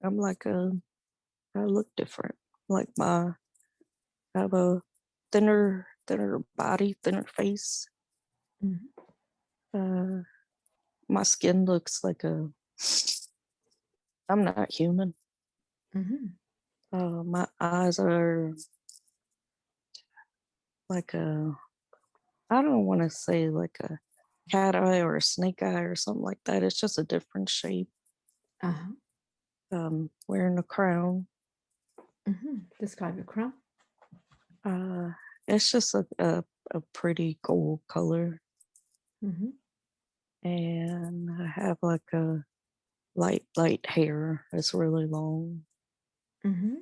I'm like I look different. Like I have a thinner body, thinner face. Mhm. Uh, my skin looks like I'm not human. Mhm. My eyes are like I don't want to say like a cat eye or a snake eye or something like that. It's just a different shape. Uh-huh. Wearing a crown. Describe your crown. Uh, it's just a pretty gold color. Mhm. And I have like a light hair that's really long. Mhm.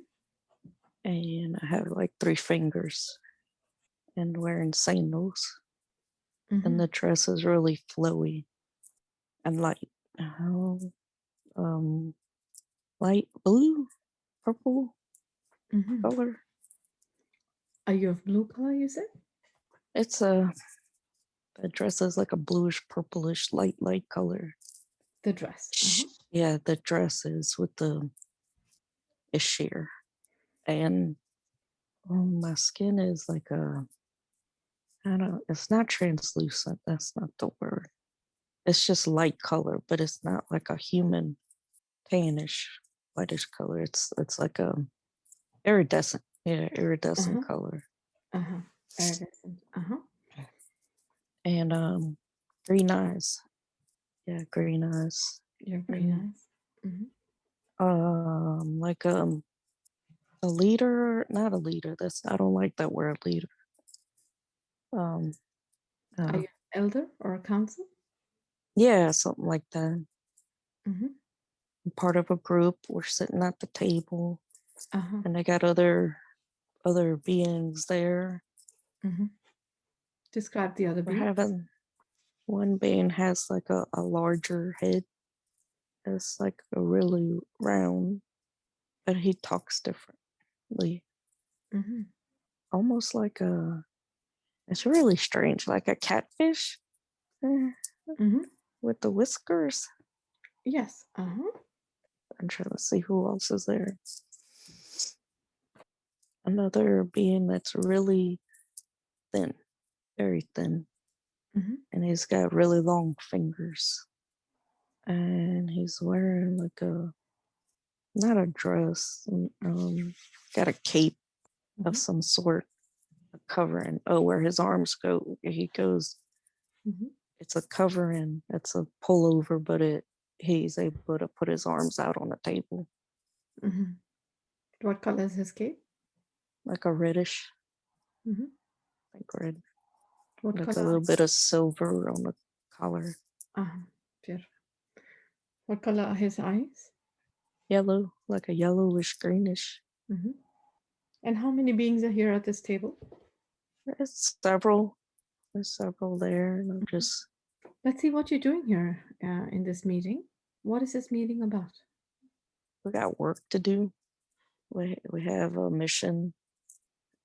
And I have like 3 fingers and wearing sandals. And the Mhm. dress is really flowy and light. Oh, um, light blue, purple Mhm. color. Are you of blue color, you said? It's the dress is like a bluish, purplish, light color. The dress. Uh-huh. Yeah, the dress is with the is sheer. And my skin is like I don't, it's not translucent. That's not the word. It's just light color, but it's not like a human tannish, whitish color. It's like a iridescent, yeah, iridescent Uh-huh. color. Uh-huh. Iridescent. Uh-huh. And green eyes. Yeah, green eyes. You're very And nice. Mm-hmm. like a leader, not a leader. That's I don't like that word leader. Um Are uh, you an elder or a council? yeah, something like that. Mm-hmm. I'm part of a group. We're sitting at the table, Uh-huh. and I got other beings there. Mm-hmm. Describe the other We're beings. having one being has like a larger head. It's like a really round, but he talks differently, Mm-hmm. almost like a. It's really strange, like a catfish eh, Mm-hmm. with the whiskers. Yes. Uh-huh. I'm trying to see who else is there. Another being that's really thin, very thin, Mm-hmm. and he's got really long fingers. And he's wearing like a not a dress, got a cape of Mm-hmm. some sort, a covering. Oh, where his arms go, he goes. Mm-hmm. It's a covering. It's a pullover, but he's able to put his arms out on the table, Mm-hmm. What color is his cape? like a reddish, Mm-hmm. like red, What like a color? little bit of silver on the collar. Uh-huh. Beautiful. What color are his eyes? Yellow, like a yellowish greenish. Mm-hmm. And how many beings are here at this table? It's several. There's several there, and I'm Mhm. just Let's see what you're doing here in this meeting. What is this meeting about? we got work to do. We have a mission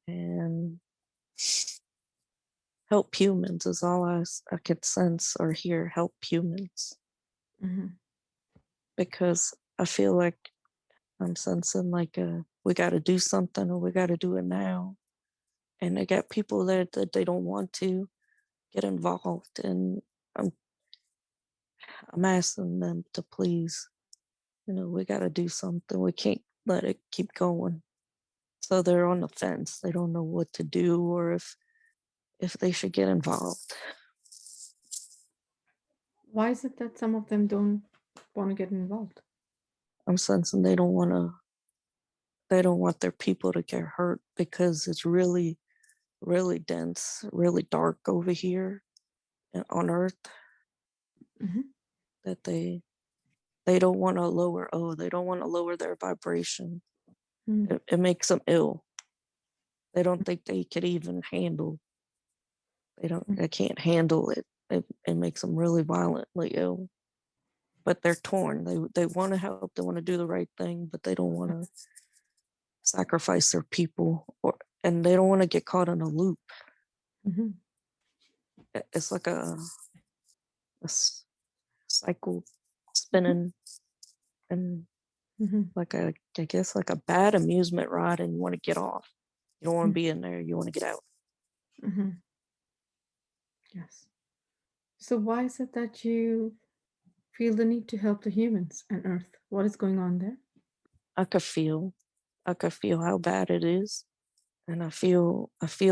and help humans is all I could sense or hear. Help humans Mm-hmm. because I feel like I'm sensing like we got to do something or we got to do it now. And they got people there that they don't want to get involved, and I'm I'm asking them to please, we got to do something. We can't let it keep going. So they're on the fence. They don't know what to do or if they should get involved. Why is it that some of them don't want to get involved? I'm sensing they don't want their people to get hurt because it's really, really dense, really dark over here on Earth Mm-hmm. that they don't want to lower. Oh, they don't want to lower their vibration. Mm-hmm. It makes them ill. They don't think they could even handle. They can't handle it. It makes them really violently ill. But they're torn. They want to help. They want to do the right thing, but they don't want to sacrifice their people, and they don't want to get caught in a loop. Mm-hmm. It's like a cycle spinning, and like I guess like a bad amusement ride, and you want to get off. You don't want to be in there. You want to get out. Yes. So why is it that you feel the need to help the humans and Earth? What is going on there? I could feel how bad it is, and I feel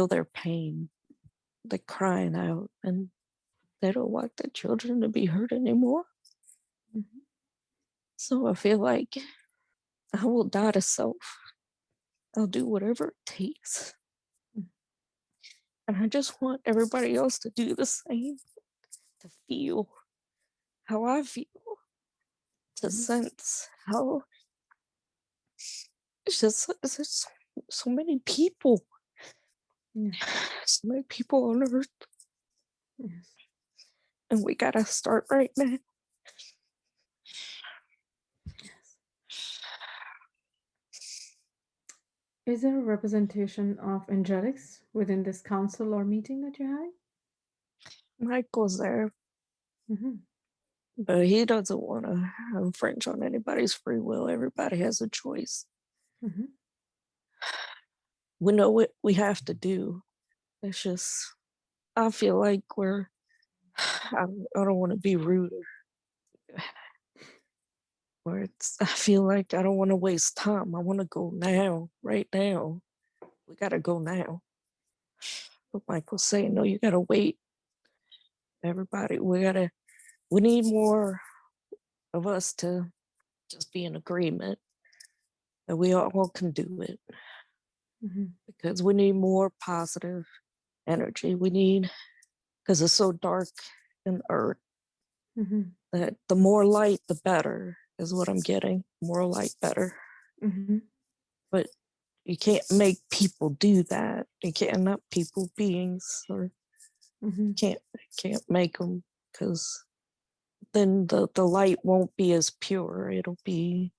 their pain. They're crying out, and they don't want their children to be hurt anymore. So I feel like I will die to self. I'll do whatever it takes. And I just want everybody else to do the same, to feel how I feel, to sense how it's just so many people. So many people on earth. Yes. And we gotta start right now. Yes. Is there a representation of angelics within this council or meeting that you're having? Michael's there, but he doesn't want to infringe on anybody's free will. Everybody has a choice. We know what we have to do. It's just, I feel like I don't want to be rude, or I feel like I don't want to waste time. I want to go now, right now. We gotta go now. But Michael's saying, no, you gotta wait. Everybody, we need more of us to just be in agreement that we all can do it, because we need more positive energy. We need, because it's so dark in earth, that the more light, the better is what I'm getting. More light, better. But you can't make people do that. You can't, not people, beings, or can't make them, because then the light won't be as pure. It'll be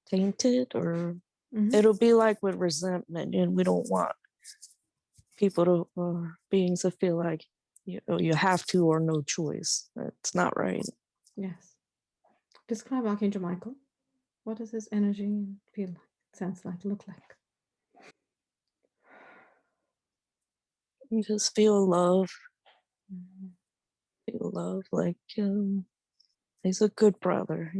tainted, or it'll be like with resentment, and we don't want people to, beings to feel like you have to or no choice. It's not right. Yes. Describe Archangel Michael. What does his energy feel like, sense like, look like? You just feel love. Feel love, like he's a good brother.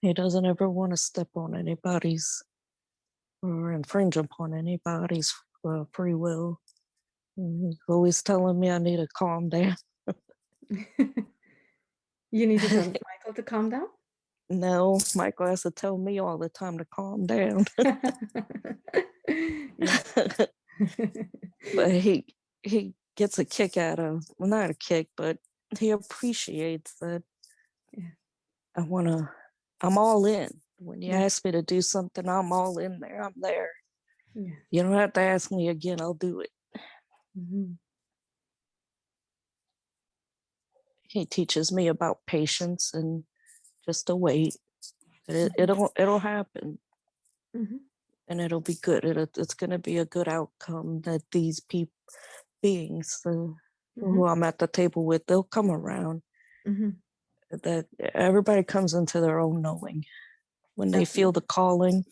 He doesn't ever want to step on anybody's or infringe upon anybody's free will. He's always telling me I need to calm down. You need to tell Michael to calm down? No, Michael has to tell me all the time to calm down. But he gets a kick out of, well, not a kick, but he appreciates that I'm all in. When you ask me to do something, I'm all in there. I'm there. You don't have to ask me again. I'll do it. He teaches me about patience and just to wait. It'll happen, and it'll be good. It's going to be a good outcome, that these beings who I'm at the table with, they'll come around. That everybody comes into their own knowing. When they feel the calling,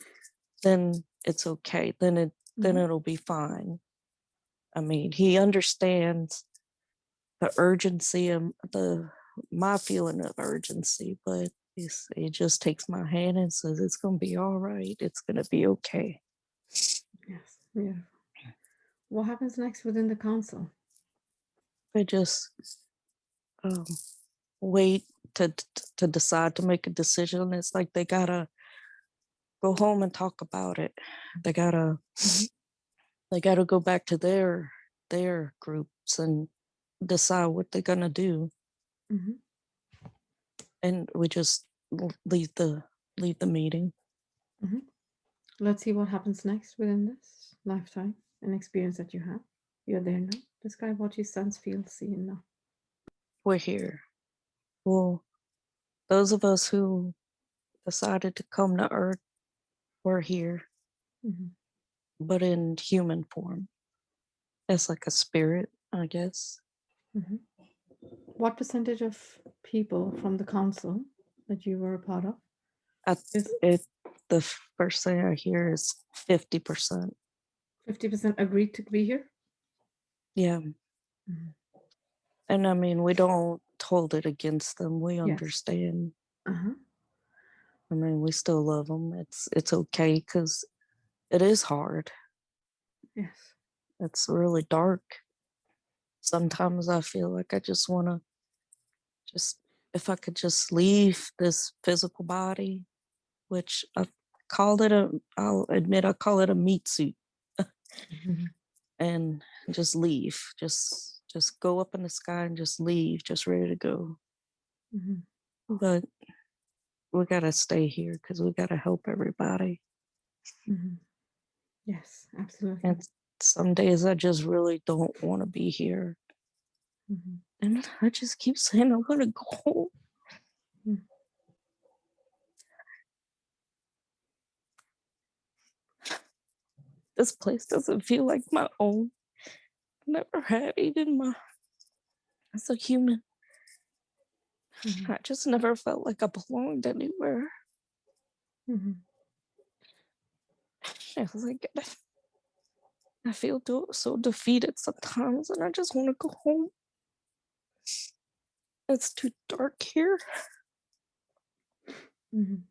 then it's okay. Then it'll be fine. I mean, he understands the urgency and my feeling of urgency, but he just takes my hand and says, it's going to be all right. It's going to be okay. Yes, beautiful. What happens next within the council? They just wait to decide to make a decision. It's like they gotta go home and talk about it. They gotta go back to their groups and decide what they're gonna do. And we just leave the meeting. Let's see what happens next within this lifetime and experience that you have. You're there now. Describe what you sense, feel, see, and know. We're here. Well, those of us who decided to come to Earth, we're here, but in human form. As like a spirit, I guess. What percentage of people from the council that you were a part of The first thing I hear is 50%. 50% agreed to be here? Yeah. Mhm. And I mean, we don't hold it against them. We Yes. understand. Uh-huh. I mean, we still love them. It's okay because it is hard. Yes. It's really dark. Sometimes I feel like I just want to if I could just leave this physical body, which I'll admit I call it a meat suit, Mhm. and just leave. Just go up in the sky and just leave, just ready to go. Mhm. But we gotta stay here because we gotta help everybody. Mhm. Yes, absolutely. And some days I just really don't want to be here. Mhm. And I just keep saying I want to go home. Mm. This place doesn't feel like my own. Never had, even as a human. Mhm. I just never felt like I belonged anywhere. Mhm. It's like I feel so defeated sometimes, and I just want to go home. It's too dark here. Mhm.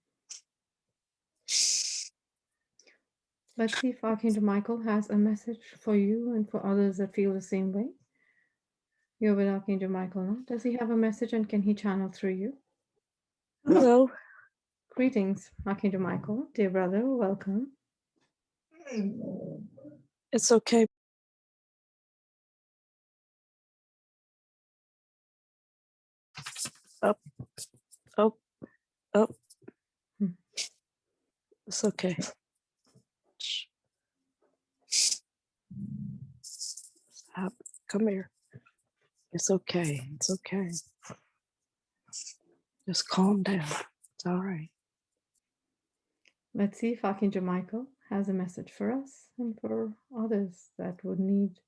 Let's see if Archangel Michael has a message for you and for others that feel the same way. You're with Archangel Michael now. Does he have a message and can he channel through you? Hello. Greetings, Archangel Michael. Dear brother, welcome. It's okay. Up, up, up. Hmm. It's okay. Stop. Come here. It's okay. It's okay. Just calm down. It's all right. Let's see if Archangel Michael has a message for us and for others that would need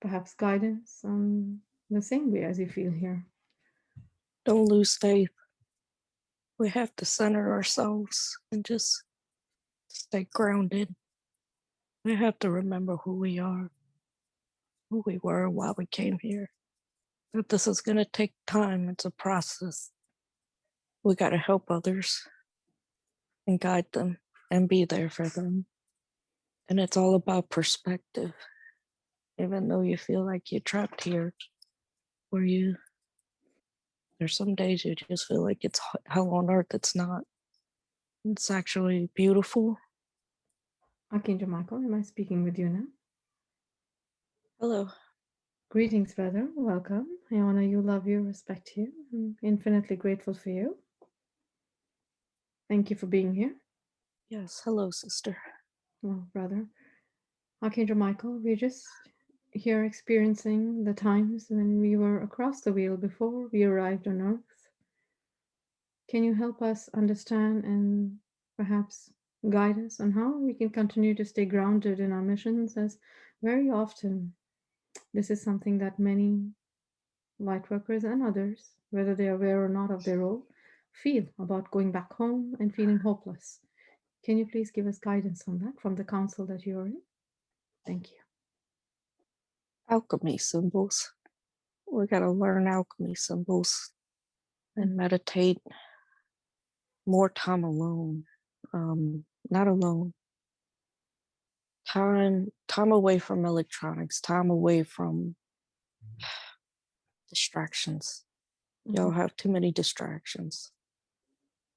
perhaps guidance on the same way as you feel here. Don't lose faith. We have to center ourselves and just stay grounded. We have to remember who we are, who we were, why we came here. That this is going to take time. It's a process. We got to help others and guide them and be there for them. And it's all about perspective. Even though you feel like you're trapped here, where there's some days you just feel like it's hell on earth. It's not. It's actually beautiful. Archangel Michael, am I speaking with you now? Hello. Greetings, brother. Welcome. I honor you, love you, respect you. I'm infinitely grateful for you. Thank you for being here. Yes. Hello, sister. Well, brother. Archangel Michael, we're just here experiencing the times when we were across the wheel before we arrived on Earth. Can you help us understand and perhaps guide us on how we can continue to stay grounded in our missions? As very often, this is something that many light workers and others, whether they are aware or not of their role, feel about going back home and feeling hopeless. Can you please give us guidance on that from the council that you are in? Thank you. Alchemy symbols. We got to learn alchemy symbols and meditate more time alone. Not alone. Time away from electronics, time away from distractions. Y'all Mhm. have too many distractions.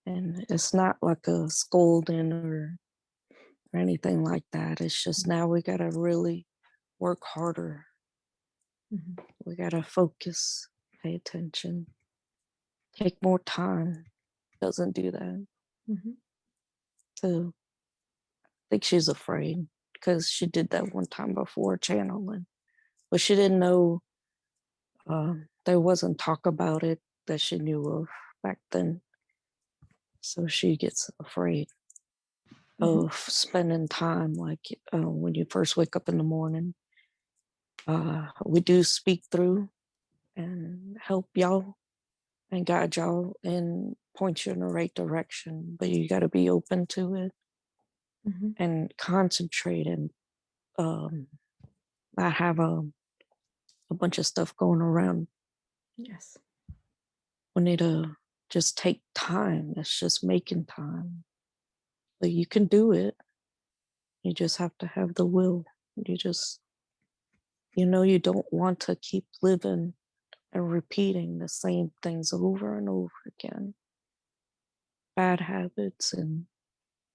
And it's not like a scolding or anything like that. It's just now we got to really work harder. Mhm. We got to focus, pay attention, take more time. Doesn't do that. Mhm. So I think she's afraid because she did that one time before channeling, but she didn't know there wasn't talk about it that she knew of back then. So she gets afraid Mhm. of spending time like when you first wake up in the morning. We do speak through. and help y'all and guide y'all and point you in the right direction. But you got to be open to it Mm-hmm. and concentrate and um, not have a bunch of stuff going around. Yes. We need to just take time. It's just making time. But you can do it. You just have to have the will. You just, you don't want to keep living and repeating the same things over and over again. Bad habits and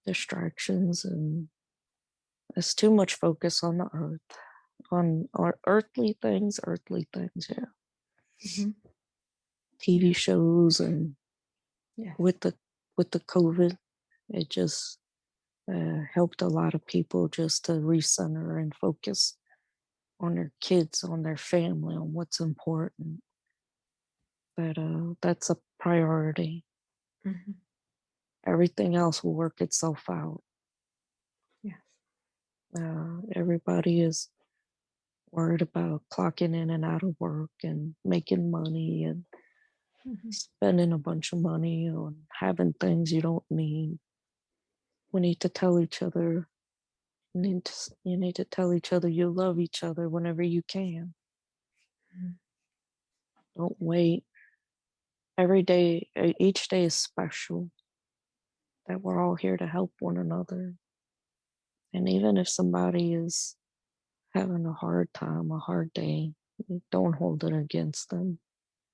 distractions, and it's too much focus on the earth, on our earthly things, yeah. Mm-hmm. TV shows and Yes. with the COVID, it just helped a lot of people just to recenter and focus on their kids, on their family, on what's important. But that's a priority. Mm-hmm. Everything else will work itself out. Yes. Everybody is worried about clocking in and out of work and making money and Mm-hmm. spending a bunch of money on having things you don't need. We need to tell each other. You need to tell each other you love each other whenever you can. Mm-hmm. Don't wait. Every day, each day is special. That we're all here to help one another. And even if somebody is having a hard time, a hard day, don't hold it against them.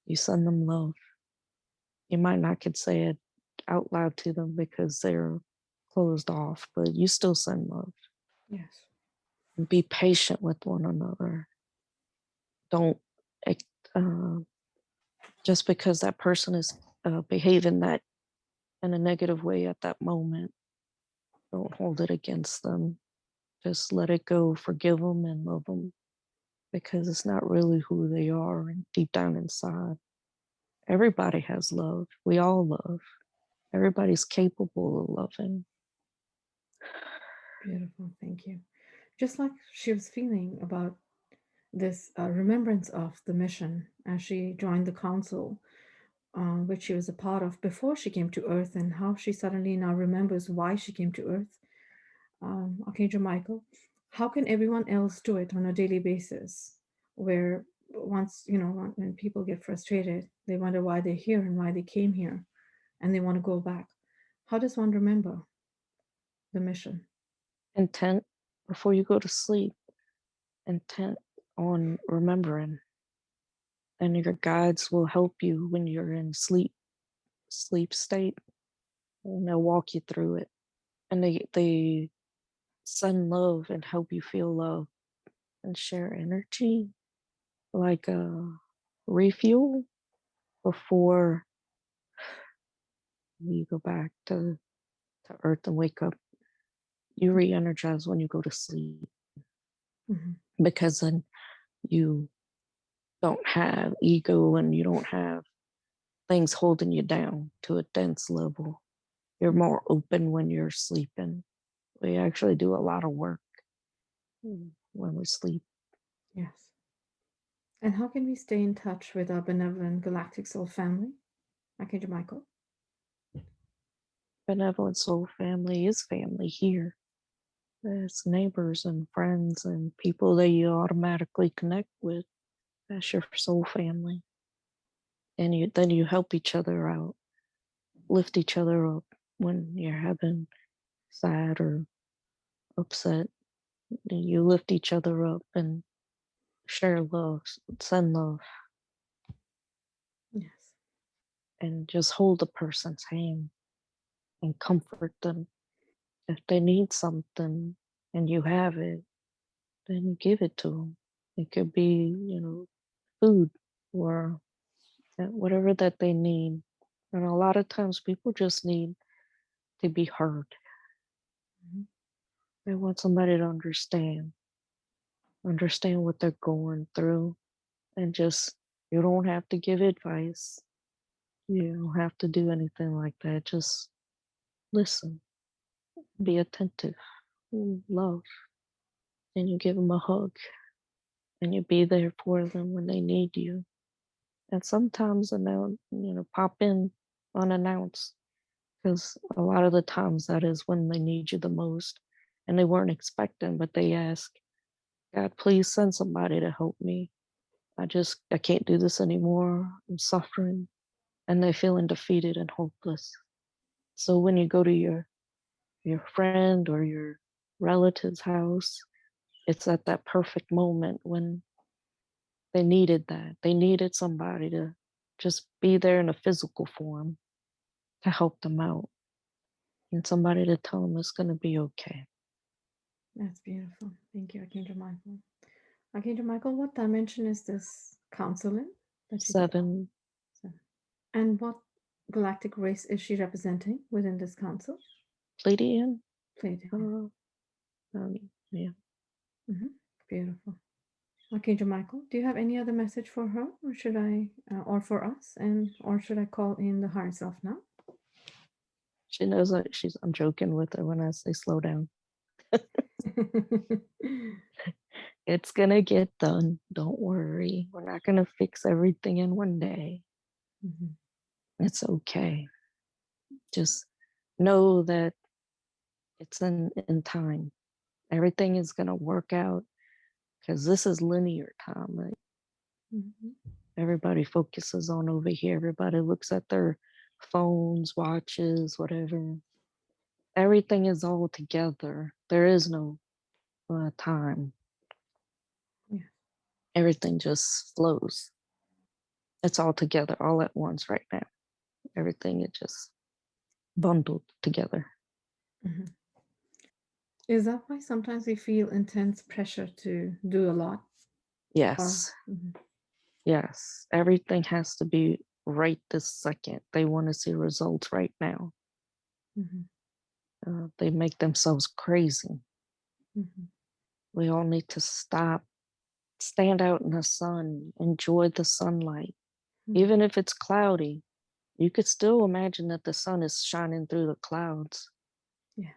You send them love. You might not could say it out loud to them because they're closed off, but you still send love. Yes. And be patient with one another. Don't uh, just because that person is behaving that in a negative way at that moment, don't hold it against them. Just let it go, forgive them, and love them because it's not really who they are and deep down inside. Everybody has love. We all love. Everybody's capable of loving. Beautiful. Thank you. Just like she was feeling about this remembrance of the mission as she joined the council, which she was a part of before she came to Earth, and how she suddenly now remembers why she came to Earth. Archangel Michael, how can everyone else do it on a daily basis? Where once, when people get frustrated, they wonder why they're here and why they came here, and they want to go back. How does one remember the mission? Intent before you go to sleep, intent on remembering. And your guides will help you when you're in sleep state, and they'll walk you through it. And they send love and help you feel love and share energy like a refuel before you go back to earth and wake up. You re-energize when you go to sleep Mm-hmm. because then you don't have ego and you don't have things holding you down to a dense level. You're more open when you're sleeping. We actually do a lot of work when we sleep. Yes. And how can we stay in touch with our benevolent galactic soul family? Archangel Michael. Benevolent Soul family is family here. It's neighbors and friends and people that you automatically connect with. That's your soul family. And then you help each other out, lift each other up when you're having sad or upset. You lift each other up and share love, send love, Yes. and just hold a person's hand and comfort them. If they need something and you have it, then give it to them. It could be, food or whatever that they need. And a lot of times people just need to be heard. Mhm. They want somebody to understand what they're going through, and just, you don't have to give advice. You don't have to do anything like that. Just listen, be attentive, love, and you give them a hug and you be there for them when they need you. and sometimes pop in unannounced, because a lot of the times that is when they need you the most, and they weren't expecting, but they ask, God, please send somebody to help me. I can't do this anymore. I'm suffering. And they're feeling defeated and hopeless. So when you go to your friend or your relative's house, it's at that perfect moment when they needed that. They needed somebody to just be there in a physical form to help them out, and somebody to tell them it's going to be okay. That's beautiful. Thank you, Archangel Michael. Archangel Michael, what dimension is this council in that you get? 7. So, and what galactic race is she representing within this council? Pleiadian. Pleiadian. Yeah. Beautiful. Archangel Michael, do you have any other message for her, or should I, or for us, or should I call in the higher self now? She knows that I'm joking with her when I say slow down. It's gonna get done. Don't worry. We're not gonna fix everything in one day. It's okay. Just know that it's in time. Everything is gonna work out, because this is linear time. Like, everybody focuses on over here. Everybody looks at their phones, watches, whatever. Everything is all together. There is no time. Yeah. Everything just flows. It's all together, all at once right now. Everything is just bundled together. Is that why sometimes we feel intense pressure to do a lot? Yes. Yes. Everything has to be right this second. They want to see results right now. They make themselves crazy. We all need to stop, stand out in the sun, enjoy the sunlight. Even if it's cloudy, you could still imagine that the sun is shining through the clouds. Yes.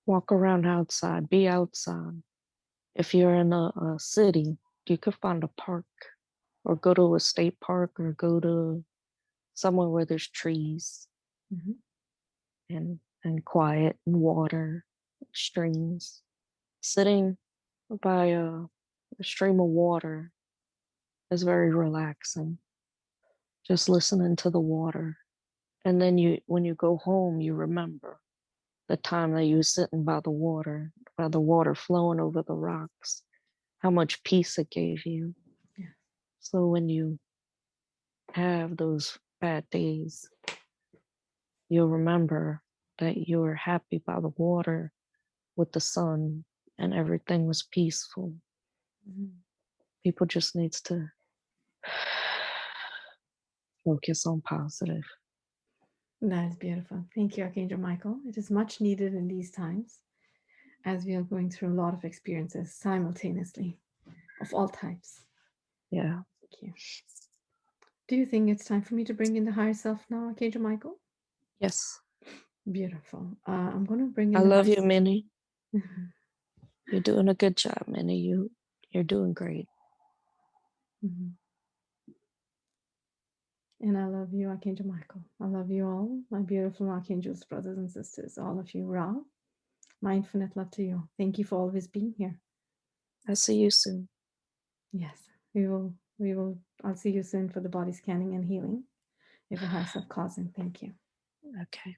Walk around outside, be outside. If you're in a city, you could find a park, or go to a state park, or go to somewhere where there's trees and quiet and water, streams. Sitting by a stream of water is very relaxing. Just listening to the water. And then when you go home, you remember the time that you were sitting by the water flowing over the rocks, how much peace it gave you. Yeah. So when you have those bad days, you'll remember that you were happy by the water with the sun and everything was peaceful. People just needs to focus on positive. That is beautiful. Thank you, Archangel Michael. It is much needed in these times as we are going through a lot of experiences simultaneously of all types. Yeah. Thank you. Do you think it's time for me to bring in the higher self now, Archangel Michael? Yes. Beautiful. I'm going to bring in I the love higher you, Minnie. You're doing a good job, Minnie. You're doing great. And I love you, Archangel Michael. I love you all, my beautiful archangels, brothers and sisters, all of you. Ra, my infinite love to you. Thank you for always being here. I'll see you soon. Yes, we will. I'll see you soon for the body scanning and healing. If a higher self calls in. Thank you. Okay.